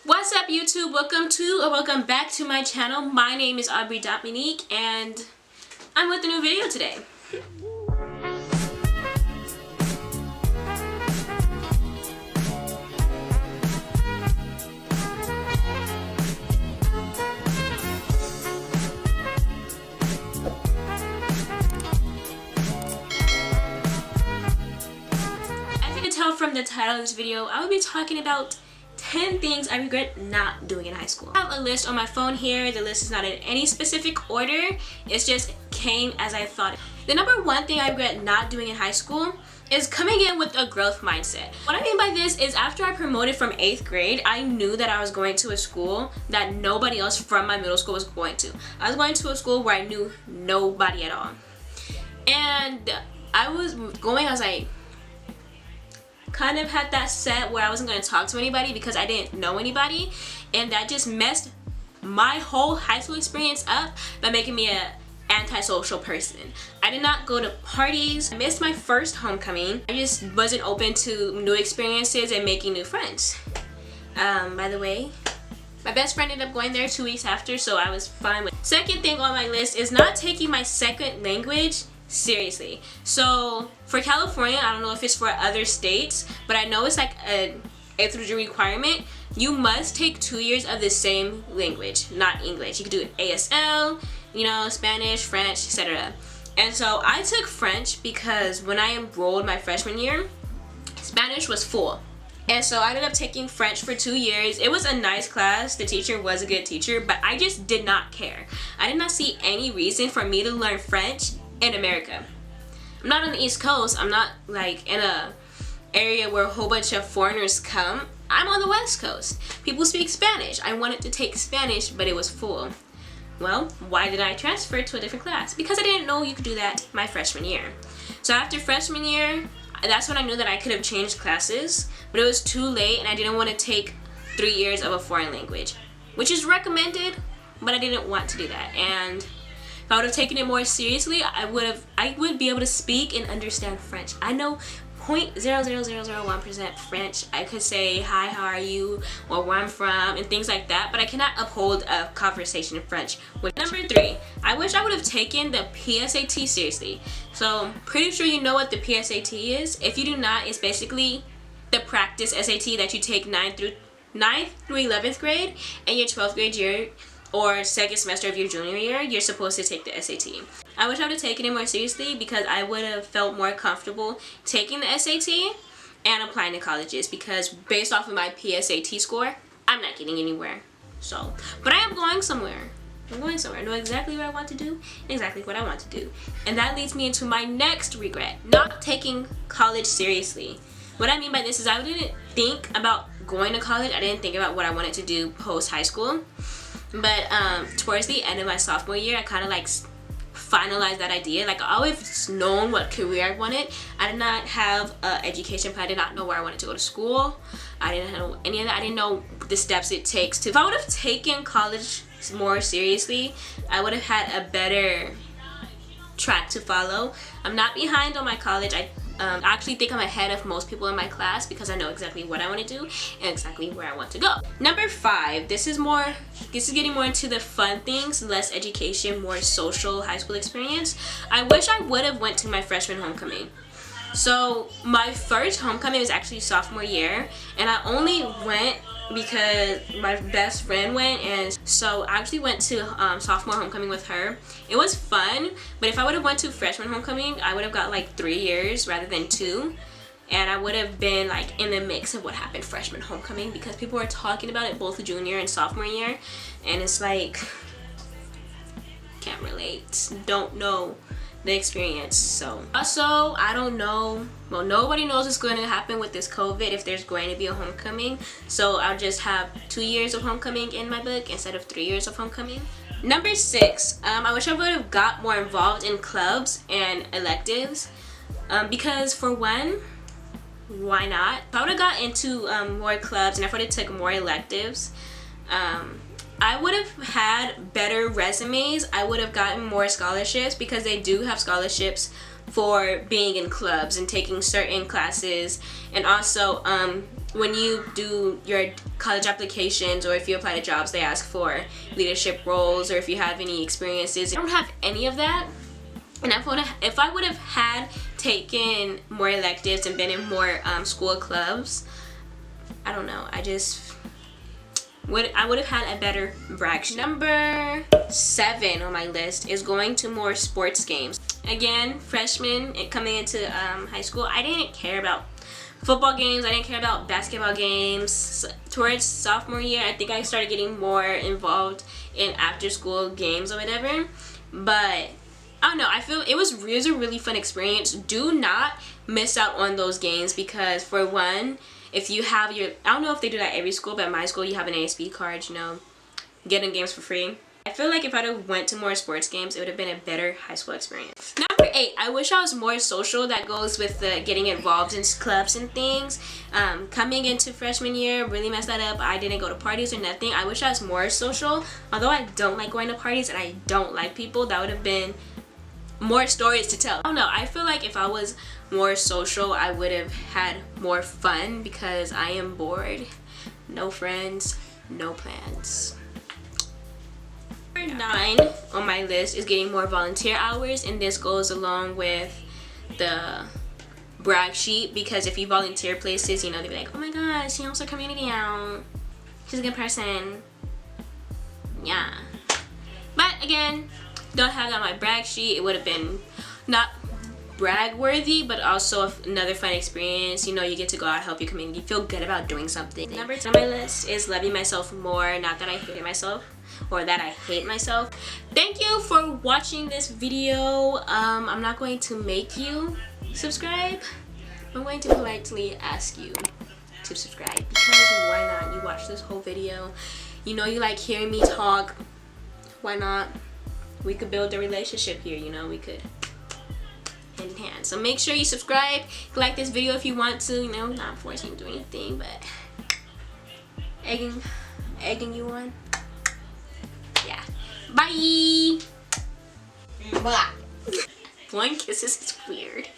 What's up, YouTube? Welcome back to my channel. My name is Obri Dahmyniq and I'm with a new video today. As you can tell from the title of this video, I will be talking about 10 things I regret not doing in high school. I have a list on my phone here. The list is not in any specific order. It just came as I thought. The number one thing I regret not doing in high school is coming in with a growth mindset. What I mean by this is after I promoted from 8th grade, I knew that I was going to a school that nobody else from my middle school was going to. I was going to a school where I knew nobody at all. And I was going as I kind of had that set where I wasn't going to talk to anybody because I didn't know anybody, and that just messed my whole high school experience up by making me an antisocial person. I did not go to parties. I missed my first homecoming. I just wasn't open to new experiences and making new friends. By the way, my best friend ended up going there 2 weeks after, so I was fine with it. Second thing on my list is not taking my second language seriously. So for California, I don't know if it's for other states, but I know it's like an 8th through G requirement. You must take 2 years of the same language, not English. You could do ASL, Spanish, French, etc. And so I took French because when I enrolled my freshman year, Spanish was full. And so I ended up taking French for 2 years. It was a nice class. The teacher was a good teacher, but I just did not care. I did not see any reason for me to learn French in America. I'm not on the East Coast. I'm not like in a area where a whole bunch of foreigners come. I'm on the West Coast. People speak Spanish. I wanted to take Spanish, but it was full. Well, why did I transfer to a different class? Because I didn't know you could do that my freshman year. So after freshman year, that's when I knew that I could have changed classes, but it was too late and I didn't want to take 3 years of a foreign language, which is recommended, but I didn't want to do that. And if I would have taken it more seriously, I would be able to speak and understand French. I know 0.00001% French. I could say hi, how are you, or where I'm from, and things like that, but I cannot uphold a conversation in French. Number 3, I wish I would have taken the PSAT seriously. So pretty sure you know what the PSAT is. If you do not, it's basically the practice SAT that you take 9th through 11th grade and your 12th grade year or second semester of your junior year, you're supposed to take the SAT. I wish I would have taken it more seriously because I would have felt more comfortable taking the SAT and applying to colleges, because based off of my PSAT score, I'm not getting anywhere. So, but I am going somewhere. I'm going somewhere. I know exactly what I want to do and exactly what I want to do. And that leads me into my next regret, not taking college seriously. What I mean by this is I didn't think about going to college. I didn't think about what I wanted to do post high school. But towards the end of my sophomore year, I kind of like finalized that idea. Like, I always known what career I wanted. I did not have an education plan. I did not know where I wanted to go to school. I didn't know any of that. I didn't know the steps it takes to. If I would have taken college more seriously, I would have had a better track to follow. I'm not behind on my college. I actually think I'm ahead of most people in my class because I know exactly what I want to do and exactly where I want to go. Number 5, this is getting more into the fun things, less education, more social high school experience. I wish I would have went to my freshman homecoming. So my first homecoming was actually sophomore year, and I only went because my best friend went, and so I actually went to sophomore homecoming with her. It was fun, but if I would have went to freshman homecoming, I would have got like 3 years rather than 2, and I would have been like in the mix of what happened freshman homecoming because people were talking about it both junior and sophomore year, and it's like, can't relate, don't know the experience. So also, I don't know, well, nobody knows what's going to happen with this COVID, if there's going to be a homecoming, so I'll just have 2 years of homecoming in my book instead of 3 years of homecoming. Number 6, I wish I would have got more involved in clubs and electives, because for one, why not? If I would have got into more clubs and if I would have took more electives, I would have had better resumes. I would have gotten more scholarships because they do have scholarships for being in clubs and taking certain classes, and also when you do your college applications, or if you apply to jobs, they ask for leadership roles, or if you have any experiences. I don't have any of that. And if I would have had taken more electives and been in more school clubs, I don't know, I would have had a better brag sheet. Number 7 on my list is going to more sports games. Again, freshman coming into high school, I didn't care about football games, I didn't care about basketball games. Towards sophomore year, I think I started getting more involved in after school games or whatever. But I don't know, I feel it was a really fun experience. Do not miss out on those games, because for one, if you have your, I don't know if they do that at every school, but at my school you have an ASB card, you know, getting games for free. I feel like if I'd have went to more sports games, it would have been a better high school experience. Number 8, I wish I was more social. That goes with the getting involved in clubs and things. Coming into freshman year, really messed that up. I didn't go to parties or nothing. I wish I was more social. Although I don't like going to parties and I don't like people, that would have been more stories to tell. I don't know, I feel like if I was more social, I would have had more fun, because I am bored. No friends, no plans. Number 9 on my list is getting more volunteer hours, and this goes along with the brag sheet, because if you volunteer places, you know, they'd be like, oh my gosh, she helps her community out, she's a good person. Yeah, but again, don't have that on my brag sheet. It would have been not brag worthy, but also another fun experience. You know, you get to go out, help your community, feel good about doing something. Number 10 on my list is loving myself more. Not that I hate myself, or that I hate myself. Thank you for watching this video. I'm not going to make you subscribe. I'm going to politely ask you to subscribe, because why not? You watch this whole video, you know you like hearing me talk. Why not? We could build a relationship here, you know, we could hand in hand. So make sure you subscribe, like this video if you want to, you know, not forcing you to do anything, but egging you on. Yeah. Bye. Bye. Blowing kisses is weird.